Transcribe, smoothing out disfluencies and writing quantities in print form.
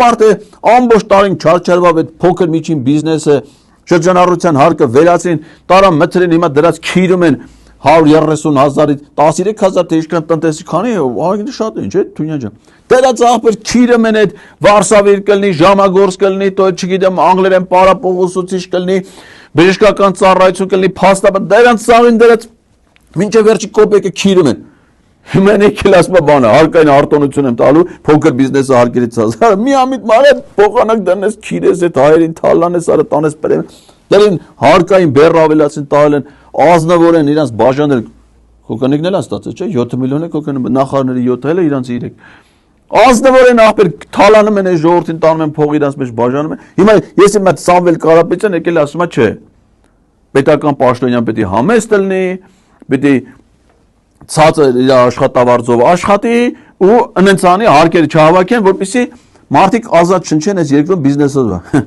Մարդը ամբողջ տարին չարչարվավ այդ փոքր միջին բիզնեսը շրջանառության հարկը վերացրին, տարան մթրին, հիմա դրած քիրում են 130,000-ից 13,000 թե ինչքան տնտեսի քանի ահագին շատ է, չէ՞ Թունյան ջան։ Դրած ախպեր քիրում են այդ Վարշավիր կլինի, ժամագործ կլինի, то չգիտեմ անգլերեն պարապողոսուցիչ կլինի, բժշկական ծառայություն կլինի, փաստաբան դրանց սաղին դրած մինչև վերջի կոպեկը քիրում են։ Հիմա եկել ասում է բանը, հարկային արտոնություն եմ տալու, փոքր բիզնեսը հարկերից ցած։ Մի ամիտ մարդ փոխանակ դնես քիրես այդ հայերին թալանես, արը տանես պրեմ։ Դերին հարկային բեռ ավելացին տալ են, ազնվոր են իրանց բաժանել։ Կոկոնիկն էլ ստացած չէ, 7 միլիոն է կոկոն նախարարների 7 էլ է իրանց 3։ Ազնվոր են ախպեր թալանում են այս ժողովրդին տանում են փող իրանց մեջ բաժանում են։ Հիմա ես իմ այդ Սամվել Կարապետյան եկել ասում է չէ։ Պետական պաշտոնյան պետք է համեստ լինի, պետք է ցածր իր աշխատավարձով աշխատի ու ընընցանի հարկերը չհավաքեն, որպեսզի մարդիկ ազատ շնչեն այս երկրում բիզնեսով։